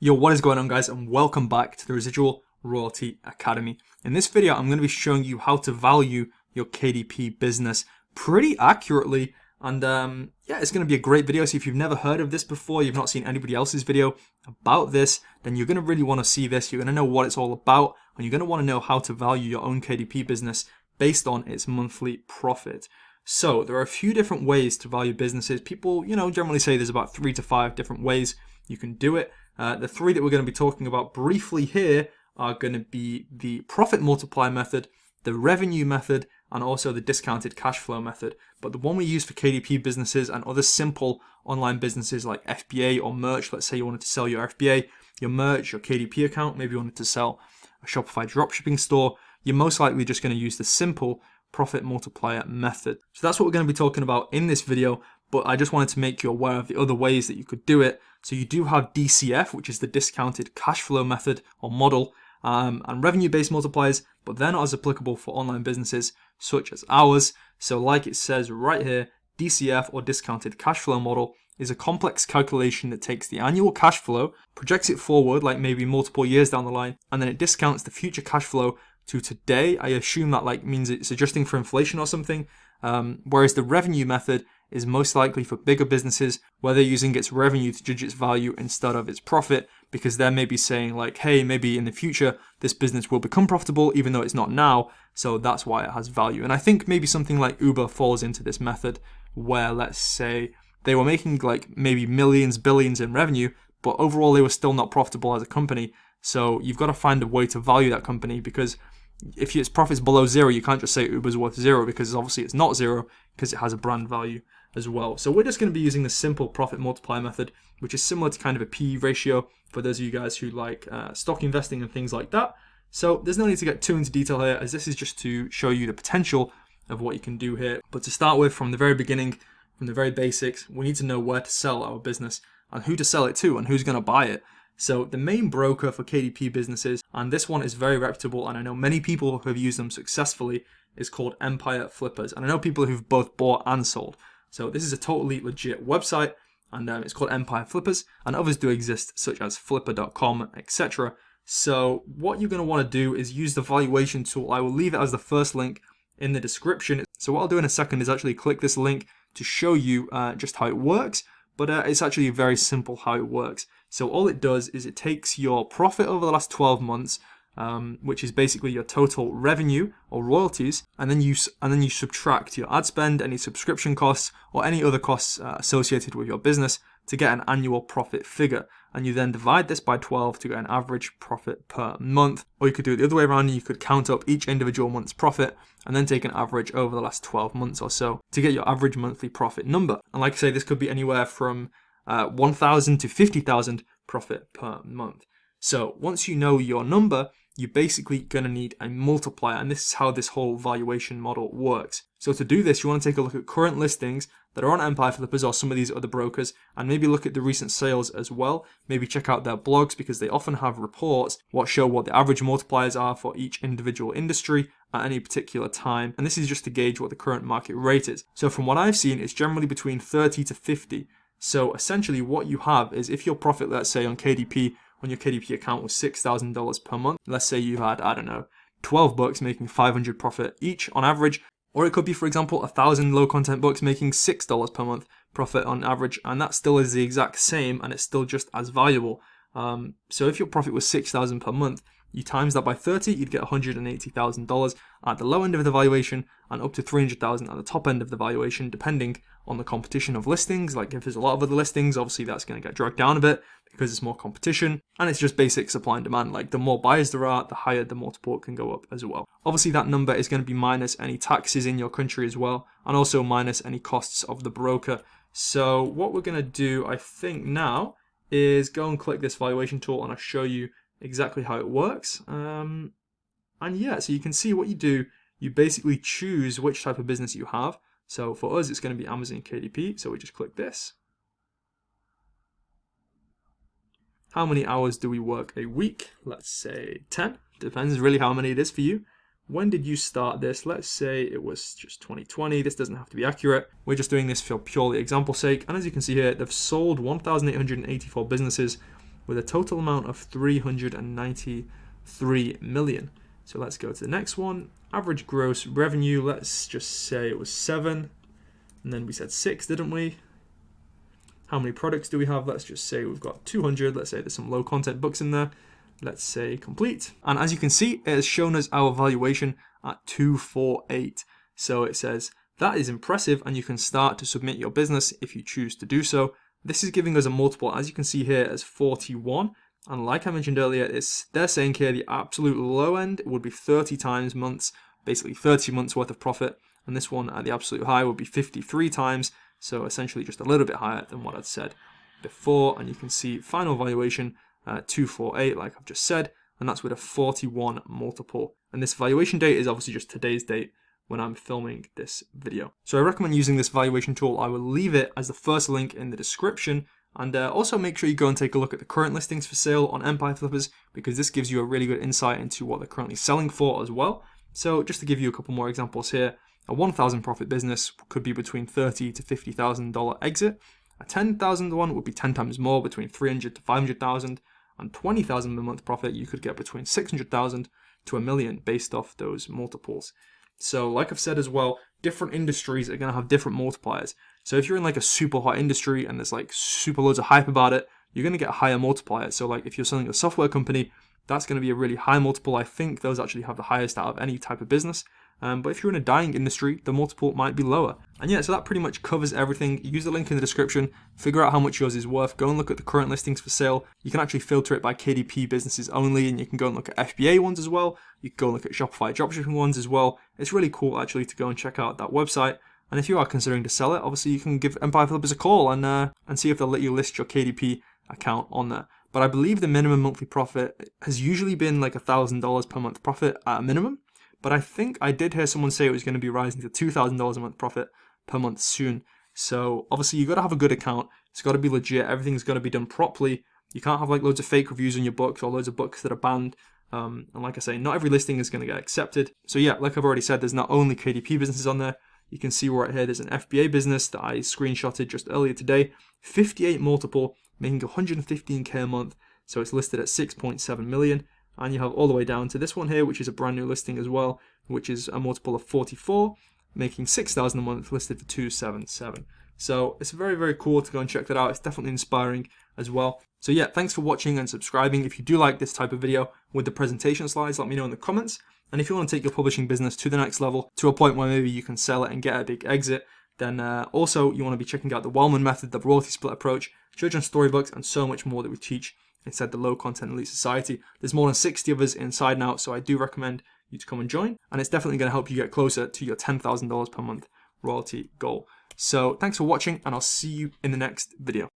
Yo, what is going on, guys, and welcome back to the Residual Royalty Academy. In this video, I'm going to be showing you how to value your KDP business pretty accurately. And yeah, it's going to be a great video. So if you've never heard of this before, you've not seen anybody else's video about this, then you're going to really want to see this. You're going to know what it's all about, and you're going to want to know how to value your own KDP business based on its monthly profit. So there are a few different ways to value businesses. People, generally say there's about 3 to 5 different ways you can do it. The 3 that we're going to be talking about briefly here are going to be the profit multiplier method, the revenue method, and also the discounted cash flow method. But the one we use for KDP businesses and other simple online businesses like FBA or merch, let's say you wanted to sell your FBA, your merch, your KDP account, maybe you wanted to sell a Shopify dropshipping store, you're most likely just going to use the simple profit multiplier method. So that's what we're going to be talking about in this video, but I just wanted to make you aware of the other ways that you could do it. So you do have DCF, which is the discounted cash flow method or model, and revenue-based multipliers, but they're not as applicable for online businesses such as ours. So like it says right here, DCF or discounted cash flow model is a complex calculation that takes the annual cash flow, projects it forward like maybe multiple years down the line, and then it discounts the future cash flow to today. I assume that means it's adjusting for inflation or something. Whereas the revenue method is most likely for bigger businesses where they're using its revenue to judge its value instead of its profit, because they're maybe saying hey, maybe in the future this business will become profitable even though it's not now, so that's why it has value. And I think maybe something like Uber falls into this method where, let's say, they were making maybe millions, billions in revenue, but overall they were still not profitable as a company. So you've got to find a way to value that company, because if its profit's below 0, you can't just say Uber's worth 0, because obviously it's not 0 because it has a brand value as well. So we're just going to be using the simple profit multiplier method, which is similar to kind of a PE ratio for those of you guys who like stock investing and things like that. So there's no need to get too into detail here, as this is just to show you the potential of what you can do here. But to start with, from the very beginning, from the very basics, we need to know where to sell our business and who to sell it to and who's going to buy it. So the main broker for KDP businesses, and this one is very reputable, and I know many people who have used them successfully, is called Empire Flippers. And I know people who've both bought and sold. So this is a totally legit website, and it's called Empire Flippers, and others do exist, such as flipper.com, etc. So what you're going to want to do is use the valuation tool. I will leave it as the first link in the description. So what I'll do in a second is actually click this link to show you just how it works, but it's actually very simple how it works. So all it does is it takes your profit over the last 12 months, which is basically your total revenue or royalties, and then you subtract your ad spend, any subscription costs, or any other costs associated with your business to get an annual profit figure. And you then divide this by 12 to get an average profit per month. Or you could do it the other way around, and you could count up each individual month's profit and then take an average over the last 12 months or so to get your average monthly profit number. And like I say, this could be anywhere from 1,000 to 50,000 profit per month. So once you know your number, you're basically going to need a multiplier, and this is how this whole valuation model works. So to do this, you want to take a look at current listings that are on Empire Flippers or some of these other brokers, and maybe look at the recent sales as well. Maybe check out their blogs, because they often have reports what show what the average multipliers are for each individual industry at any particular time, and this is just to gauge what the current market rate is. So from what I've seen, it's generally between 30 to 50. So essentially what you have is, if your profit, let's say on KDP, on your KDP account was $6,000 per month, let's say you had, I don't know, 12 bucks making 500 profit each on average, or it could be, for example, 1,000 low content books making $6 per month profit on average, and that still is the exact same, and it's still just as valuable. So if your profit was $6,000 per month, you times that by 30, you'd get $180,000 at the low end of the valuation, and up to $300,000 at the top end of the valuation, depending on the competition of listings. Like if there's a lot of other listings, obviously that's going to get dragged down a bit because it's more competition, and it's just basic supply and demand. Like the more buyers there are, the higher the multiple can go up as well. Obviously that number is going to be minus any taxes in your country as well, and also minus any costs of the broker. So what we're going to do, I think now, is go and click this valuation tool, and I'll show you exactly how it works. And yeah, so you can see what you do. You basically choose which type of business you have. So for us, it's going to be Amazon KDP. So we just click this. How many hours do we work a week? Let's say 10. Depends really how many it is for you. When did you start this? Let's say it was just 2020. This doesn't have to be accurate. We're just doing this for purely example sake. And as you can see here, they've sold 1,884 businesses with a total amount of 393 million. So let's go to the next one. Average gross revenue, let's just say it was 7, and then we said 6, didn't we? How many products do we have? Let's just say we've got 200. Let's say there's some low content books in there. Let's say complete. And as you can see, it has shown us our valuation at 248. So it says that is impressive, and you can start to submit your business if you choose to do so. This is giving us a multiple, as you can see here, as 41. And like I mentioned earlier, they're saying here the absolute low end would be 30 times months, basically 30 months worth of profit. And this one at the absolute high would be 53 times. So essentially just a little bit higher than what I'd said before. And you can see final valuation 248, like I've just said, and that's with a 41 multiple. And this valuation date is obviously just today's date when I'm filming this video. So I recommend using this valuation tool. I will leave it as the first link in the description. And also make sure you go and take a look at the current listings for sale on Empire Flippers, because this gives you a really good insight into what they're currently selling for as well. So just to give you a couple more examples here, a 1,000 profit business could be between $30,000 to $50,000 exit. A 10,000 one would be 10 times more, between 300 to 500,000, and 20,000 a month profit you could get between 600,000 to $1 million based off those multiples. So like I've said as well, different industries are going to have different multipliers. So if you're in like a super hot industry and there's like super loads of hype about it, you're going to get a higher multiplier. So like if you're selling a software company, that's going to be a really high multiple. I think those actually have the highest out of any type of business. But if you're in a dying industry, the multiple might be lower. And yeah, so that pretty much covers everything. Use the link in the description, figure out how much yours is worth, go and look at the current listings for sale. You can actually filter it by KDP Businesses only, and you can go and look at FBA ones as well. You can go and look at Shopify dropshipping ones as well. It's really cool actually to go and check out that website. And if you are considering to sell it, obviously you can give Empire Flippers a call and see if they'll let you list your KDP account on there. But I believe the minimum monthly profit has usually been like $1,000 per month profit at a minimum. But I think I did hear someone say it was going to be rising to $2,000 a month profit per month soon. So obviously you got to have a good account. It's got to be legit. Everything's got to be done properly. You can't have like loads of fake reviews on your books or loads of books that are banned. And like I say, not every listing is going to get accepted. So yeah, like I've already said, there's not only KDP Businesses on there. You can see right here, there's an FBA business that I screenshotted just earlier today. 58 multiple, making 115K a month. So it's listed at 6.7 million. And you have all the way down to this one here, which is a brand new listing as well, which is a multiple of 44, making 6,000 a month, listed for 277. So it's very, very cool to go and check that out. It's definitely inspiring as well. So yeah, thanks for watching and subscribing. If you do like this type of video with the presentation slides, let me know in the comments. And if you want to take your publishing business to the next level, to a point where maybe you can sell it and get a big exit, then also you want to be checking out the Wellman method, the royalty split approach, children's storybooks, and so much more that we teach inside the Low Content Elite Society. There's more than 60 of us inside now, so I do recommend you to come and join. And it's definitely going to help you get closer to your $10,000 per month royalty goal. So thanks for watching, and I'll see you in the next video.